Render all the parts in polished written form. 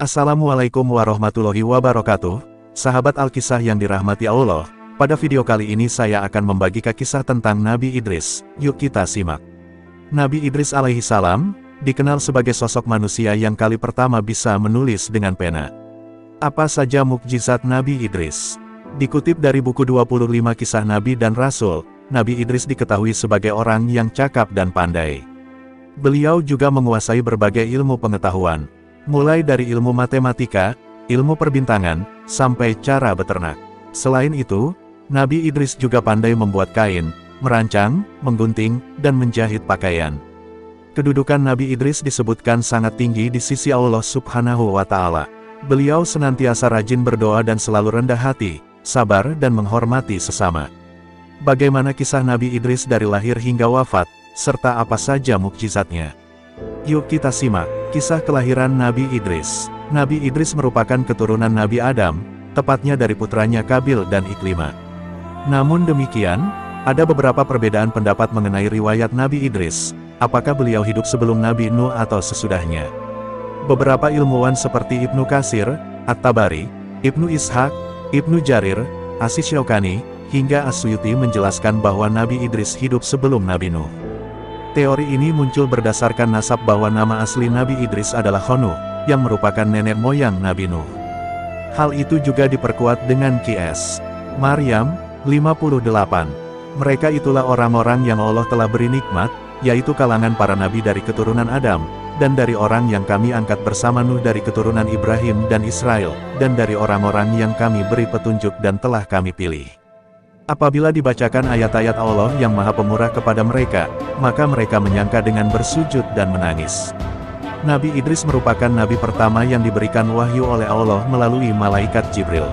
Assalamualaikum warahmatullahi wabarakatuh, sahabat Alkisah yang dirahmati Allah. Pada video kali ini saya akan membagikan kisah tentang Nabi Idris. Yuk kita simak. Nabi Idris alaihi salam dikenal sebagai sosok manusia yang kali pertama bisa menulis dengan pena. Apa saja mukjizat Nabi Idris? Dikutip dari buku 25 Kisah Nabi dan Rasul, Nabi Idris diketahui sebagai orang yang cakap dan pandai. Beliau juga menguasai berbagai ilmu pengetahuan, mulai dari ilmu matematika, ilmu perbintangan, sampai cara beternak. Selain itu, Nabi Idris juga pandai membuat kain, merancang, menggunting, dan menjahit pakaian. Kedudukan Nabi Idris disebutkan sangat tinggi di sisi Allah Subhanahu wa Ta'ala. Beliau senantiasa rajin berdoa dan selalu rendah hati, sabar dan menghormati sesama. Bagaimana kisah Nabi Idris dari lahir hingga wafat, serta apa saja mukjizatnya? Yuk kita simak kisah kelahiran Nabi Idris. Nabi Idris merupakan keturunan Nabi Adam, tepatnya dari putranya Kabil dan Iklimah. Namun demikian, ada beberapa perbedaan pendapat mengenai riwayat Nabi Idris, apakah beliau hidup sebelum Nabi Nuh atau sesudahnya. Beberapa ilmuwan seperti Ibnu Katsir, At-Tabari, Ibnu Ishaq, Ibnu Jarir, Asy-Syaukani, hingga As-Suyuti menjelaskan bahwa Nabi Idris hidup sebelum Nabi Nuh. Teori ini muncul berdasarkan nasab bahwa nama asli Nabi Idris adalah Honu, yang merupakan nenek moyang Nabi Nuh. Hal itu juga diperkuat dengan Qs. Maryam, 58. Mereka itulah orang-orang yang Allah telah beri nikmat, yaitu kalangan para nabi dari keturunan Adam, dan dari orang yang kami angkat bersama Nuh dari keturunan Ibrahim dan Israel, dan dari orang-orang yang kami beri petunjuk dan telah kami pilih. Apabila dibacakan ayat-ayat Allah yang Maha Pemurah kepada mereka, maka mereka menyangka dengan bersujud dan menangis. Nabi Idris merupakan nabi pertama yang diberikan wahyu oleh Allah melalui malaikat Jibril.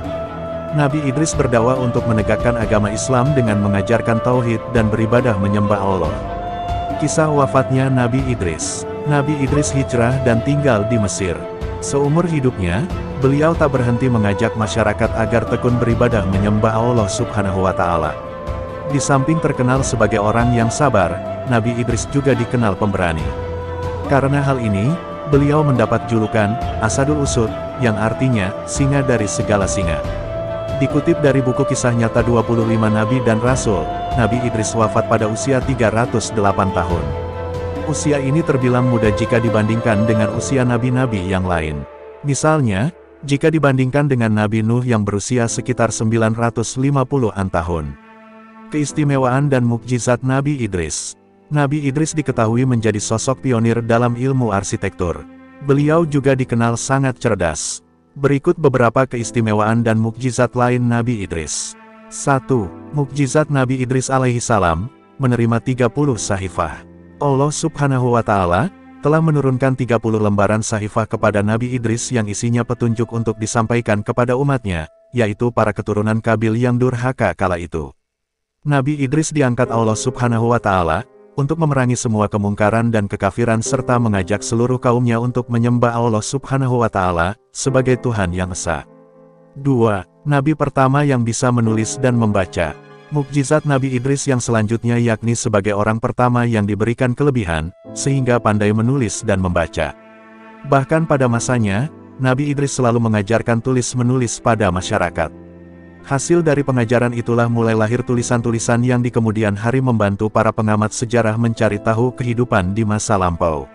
Nabi Idris berdakwah untuk menegakkan agama Islam dengan mengajarkan tauhid dan beribadah menyembah Allah. Kisah wafatnya Nabi Idris. Nabi Idris hijrah dan tinggal di Mesir. Seumur hidupnya, beliau tak berhenti mengajak masyarakat agar tekun beribadah menyembah Allah Subhanahu wa Ta'ala. Di samping terkenal sebagai orang yang sabar, Nabi Idris juga dikenal pemberani. Karena hal ini, beliau mendapat julukan Asadul Usud, yang artinya singa dari segala singa. Dikutip dari buku Kisah Nyata 25 Nabi dan Rasul, Nabi Idris wafat pada usia 308 tahun. Usia ini terbilang muda jika dibandingkan dengan usia nabi-nabi yang lain. Misalnya, jika dibandingkan dengan Nabi Nuh yang berusia sekitar 950-an tahun. Keistimewaan dan mukjizat Nabi Idris. Nabi Idris diketahui menjadi sosok pionir dalam ilmu arsitektur. Beliau juga dikenal sangat cerdas. Berikut beberapa keistimewaan dan mukjizat lain Nabi Idris. 1. Mukjizat Nabi Idris alaihi salam, menerima 30 sahifah. Allah Subhanahu wa Ta'ala telah menurunkan 30 lembaran sahifah kepada Nabi Idris yang isinya petunjuk untuk disampaikan kepada umatnya, yaitu para keturunan Kabil yang durhaka kala itu. Nabi Idris diangkat Allah Subhanahu wa Ta'ala untuk memerangi semua kemungkaran dan kekafiran serta mengajak seluruh kaumnya untuk menyembah Allah Subhanahu wa Ta'ala sebagai Tuhan yang Esa. 2. Nabi pertama yang bisa menulis dan membaca. Mukjizat Nabi Idris yang selanjutnya yakni sebagai orang pertama yang diberikan kelebihan, sehingga pandai menulis dan membaca. Bahkan pada masanya, Nabi Idris selalu mengajarkan tulis-menulis pada masyarakat. Hasil dari pengajaran itulah mulai lahir tulisan-tulisan yang di kemudian hari membantu para pengamat sejarah mencari tahu kehidupan di masa lampau.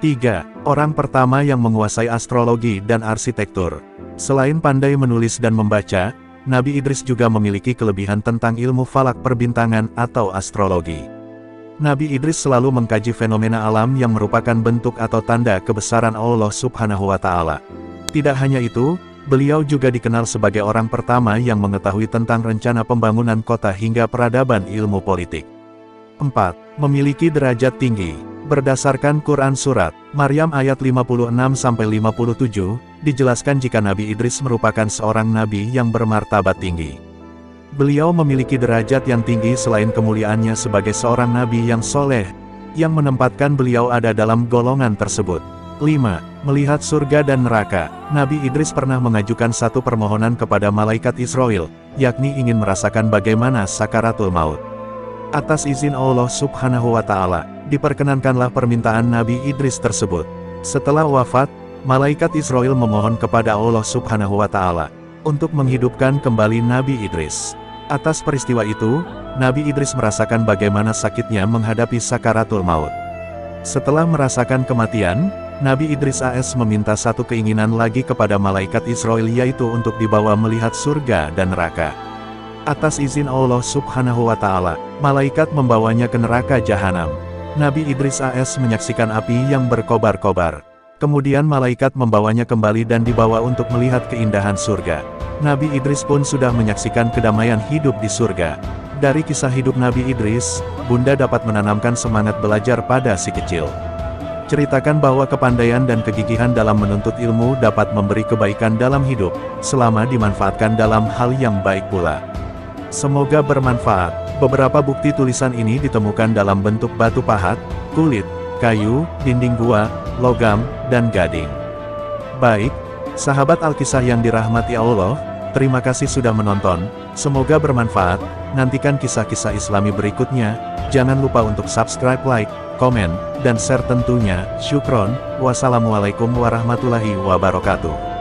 3. Orang pertama yang menguasai astrologi dan arsitektur. Selain pandai menulis dan membaca, Nabi Idris juga memiliki kelebihan tentang ilmu falak perbintangan atau astrologi. Nabi Idris selalu mengkaji fenomena alam yang merupakan bentuk atau tanda kebesaran Allah Subhanahu wa Ta'ala. Tidak hanya itu, beliau juga dikenal sebagai orang pertama yang mengetahui tentang rencana pembangunan kota hingga peradaban ilmu politik. 4. Memiliki derajat tinggi. Berdasarkan Quran Surat Maryam ayat 56-57, dijelaskan jika Nabi Idris merupakan seorang nabi yang bermartabat tinggi. Beliau memiliki derajat yang tinggi selain kemuliaannya sebagai seorang nabi yang soleh, yang menempatkan beliau ada dalam golongan tersebut. 5. Melihat surga dan neraka. Nabi Idris pernah mengajukan satu permohonan kepada malaikat Israel, yakni ingin merasakan bagaimana sakaratul maut. Atas izin Allah Subhanahu wa Ta'ala, diperkenankanlah permintaan Nabi Idris tersebut. Setelah wafat, malaikat Israel memohon kepada Allah Subhanahu wa Ta'ala untuk menghidupkan kembali Nabi Idris. Atas peristiwa itu, Nabi Idris merasakan bagaimana sakitnya menghadapi sakaratul maut. Setelah merasakan kematian, Nabi Idris AS meminta satu keinginan lagi kepada malaikat Israel, yaitu untuk dibawa melihat surga dan neraka. Atas izin Allah Subhanahu wa Ta'ala, malaikat membawanya ke neraka jahanam. Nabi Idris AS menyaksikan api yang berkobar-kobar. Kemudian malaikat membawanya kembali dan dibawa untuk melihat keindahan surga. Nabi Idris pun sudah menyaksikan kedamaian hidup di surga. Dari kisah hidup Nabi Idris, Bunda dapat menanamkan semangat belajar pada si kecil. Ceritakan bahwa kepandaian dan kegigihan dalam menuntut ilmu dapat memberi kebaikan dalam hidup, selama dimanfaatkan dalam hal yang baik pula. Semoga bermanfaat. Beberapa bukti tulisan ini ditemukan dalam bentuk batu pahat, kulit, kayu, dinding gua, logam, dan gading. Baik, sahabat Alkisah yang dirahmati Allah, terima kasih sudah menonton, semoga bermanfaat. Nantikan kisah-kisah Islami berikutnya. Jangan lupa untuk subscribe, like, komen, dan share tentunya. Syukron. Wassalamualaikum warahmatullahi wabarakatuh.